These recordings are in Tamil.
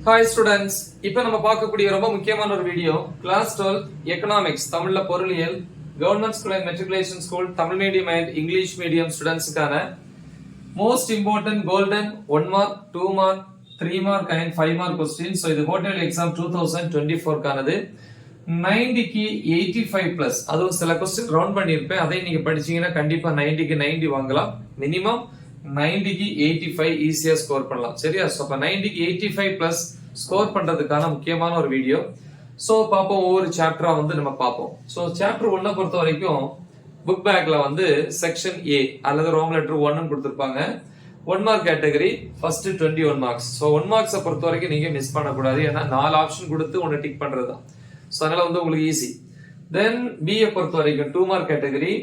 ஹாய் ஸ்டூடெண்ட்ஸ், இப்போ நம்ம பார்க்கக்கூடிய ரொம்ப முக்கியமான ஒரு வீடியோ கிளாஸ் 12 எக்கனாமிக்ஸ் தமிழ்ல பொருளியல் government school and matriculation school Tamil medium and English medium ஸ்டூடெண்ட்ஸ்க்கான most important golden 1 mark 2 mark 3 mark and 5 mark question. So இது ஹோட்டல் எக்ஸாம் 2024 கானது. 90க்கு 85 பிளஸ், அதுவும் சில கொஸ்டின் ரவுண்ட் பண்ணியிருப்பேன், அதை நீங்க படிச்சீங்கன்னா கண்டிப்பா 90க்கு 90 வாங்கலாம். மினிமம் 90க்கு 85 ஈஸியா ஸ்கோர் பண்ணலாம். சரியா? சோ அப்ப 90க்கு 85 பிளஸ் ஸ்கோர் பண்றதுக்கான முக்கியமான ஒரு வீடியோ. சோ பாப்போம், ஒவ்வொரு சாப்டரா வந்து நம்ம பார்ப்போம். சோ சாப்டர் 1 பொறுத்த வரைக்கும் புக் பேக்ல வந்து செக்ஷன் ஏ அல்லது ரோம் லெட்டர் 1 கொடுத்திருப்பாங்க. 1 mark category, first 21 marks. So 1 மார்க்ஸை பொறுத்த வரைக்கும் நீங்க மிஸ் பண்ணக்கூடாது, ஏன்னா 4 ஆப்ஷன் கொடுத்து ஒன்னு டிக் பண்றதுதான். சோ அதனால வந்து உங்களுக்கு ஈஸி. தென் பி பொறுத்த வரைக்கும் 2 மார்க் கேட்டகரி,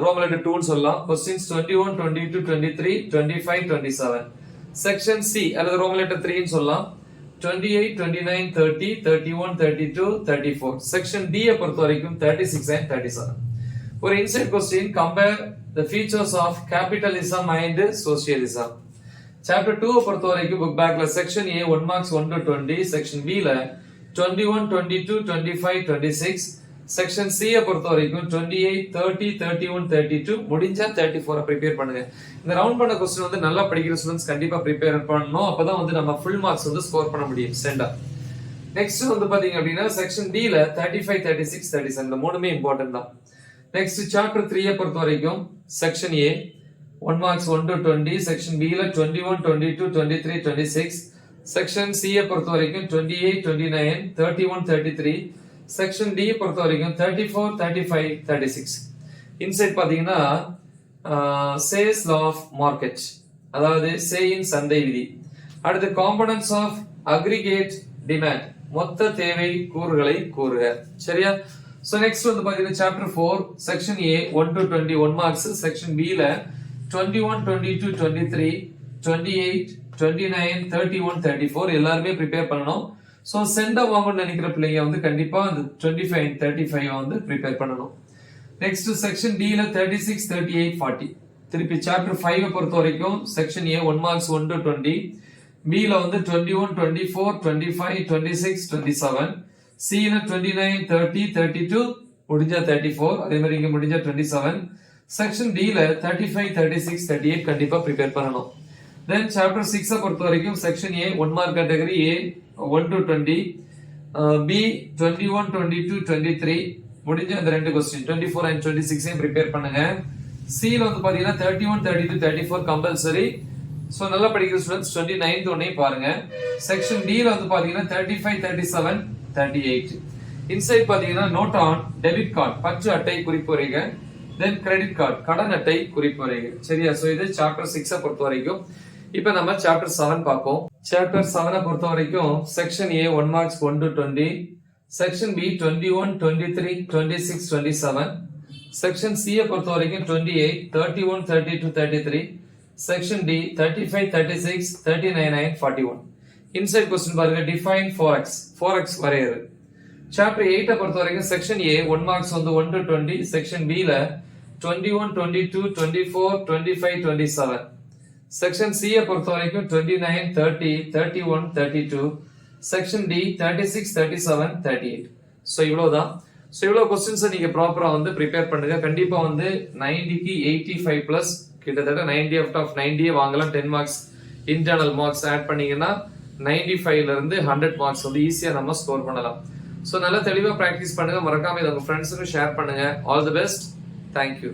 ரோம் லெட்டர் 2 சொல்லலாம். क्वेश्चंस 21 22 23 25 27. செக்ஷன் சி அல்லது ரோம் லெட்டர் 3 ன்னு சொல்லலாம். 28 29 30 31 32 34. செக்ஷன் டி பொறுத்த வரைக்கும் 36 and 37. ஒரு inside question, compare the features of capitalism and socialism. Chapter 2 பொறுத்த வரைக்கும் புக் பேக்ல section A 1 marks 1 to 20, section B ல 21 22 25 26, செக்ஷன் சி பொறுத்த வரைக்கும் 28 30 31 32, முடிஞ்சா 34 ப்ரிப்பேர் பண்ணுங்க. இந்த ரவுண்ட் பண்ண क्वेश्चन வந்து நல்லா படிக்கிற ஸ்டூடண்ட்ஸ் கண்டிப்பா ப்ரிப்பேர் பண்ணனும், அப்பதான் வந்து நம்ம ஃபுல் மார்க்ஸ் வந்து ஸ்கோர் பண்ண முடியும் ஸ்டாண்டா. நெக்ஸ்ட் வந்து பாத்தீங்க அப்படினா செக்ஷன் டி ல 35 36 37, இந்த மூணுமே இம்பார்ட்டன்ட் தான். நெக்ஸ்ட் சாப்டர் 3 பொறுத்த வரைக்கும் section A 1 marks 1 to 20, section B ல 21 22 23 26, செக்ஷன் சி பொறுத்த வரைக்கும் 28 29 31 33, செக்ஷன் டி பொறுத்த வரைக்கும் 34 35 36. இன்சைட் பாத்தீங்கன்னா சேல்ஸ் லா ஆஃப் மார்க்கெட், அதாவது சேயின் சந்தை விதி. அடுத்து காம்போனன்ட்ஸ் ஆஃப் அக்ரிகேட் டிமாண்ட், மொத்த தேவை கூறுகளை கூறுக. சரியா? சோ நெக்ஸ்ட் வந்து பாத்தீங்கன்னா chapter 4 section A 1 to 20 1 marks, section B ல 21 22 23 28 29 31 34 எல்லாரும் ப்ரிப்பேர் பண்ணனும். சோ சென்டா வாங்கணும்னு நினைக்கிற பிள்ளைங்க வந்து கண்டிப்பா அந்த 25 and 35 வந்து ப்ரிப்பேர் பண்ணனும். நெக்ஸ்ட் செக்ஷன் டி ல 36 38 40. திருப்பி சாப்டர் 5 பொறுத்த வரைக்கும் section A 1 marks 1 to 20, B ல வந்து 21 24 25 26 27, சி ல 29 30 32, முடிஞ்சா 34, அதே மாதிரி இங்க முடிஞ்சா 27. செக்ஷன் டி ல 35 36 38 கண்டிப்பா ப்ரிப்பேர் பண்ணனும். Then chapter 6 பொறுத்த வரைக்கும் section A 1 mark category A 1 to 20, B 21 22 23, முடிஞ்ச அந்த ரெண்டு क्वेश्चन 24 and 26 ப்ரிப்பேர் பண்ணுங்க. C ல வந்து பாத்தீங்கன்னா 31 32 34 கம்பல்சரி. சோ நல்லா படிக்கிற ஸ்டூடண்ட்ஸ் 29th ஒண்ணே பாருங்க. செக்ஷன் D ல வந்து பாத்தீங்கன்னா 35 37 38. இன்சைட் பாத்தீங்கன்னா நோட் ஆன் டெபிட் கார்டு, பற்று அட்டை குறிப்புரைக. Then கிரெடிட் கார்டு, கடன் அட்டை குறிப்புரைக. சரியா? சோ இது சாப்டர் 6 பொறுத்த வரைக்கும். இப்போ நம்ம சாப்டர் 7 பார்ப்போம். சாப்டர் 7 பொறுத்த வரைக்கும் section A 1 marks 1 to 20, section B 21 23 26 27, section C பொறுத்த வரைக்கும் 28 31 32 33, section D 35 36 39 and 41. Inside question பாருங்க, டிஃபைன் forex வரையறு. சாப்டர் 8 பொறுத்த வரைக்கும் செக்ஷன் A 1 மார்க்ஸ் வந்து 1 to 20, செக்ஷன் B ல 21 22 24 25 27, செக்ஷன் சி பொறுத்த வரைக்கும் 29 30 31 32, செக்ஷன் டி 36 37 38. சோ இவ்வளவுதான். சோ இவ்வளவு क्वेश्चंस நீங்க ப்ராப்பரா வந்து ப்ரிப்பேர் பண்ணுங்க. கண்டிப்பா வந்து 90க்கு 85 பிளஸ், கிட்டத்தட்ட 90 out of 90 வாங்கலாம். 10 மார்க்ஸ் இன்டர்னல் மார்க்ஸ் ஆட் பண்ணீங்கன்னா 95 ல இருந்து 100 மார்க்ஸ் வந்து ஈஸியா நம்ம ஸ்கோர் பண்ணலாம். சோ நல்லா தெளிவா பிராக்டிஸ் பண்ணுங்க. மறக்காம இத உங்க ஃப்ரெண்ட்ஸ்க்கு ஷேர் பண்ணுங்க. All the best. Thank you.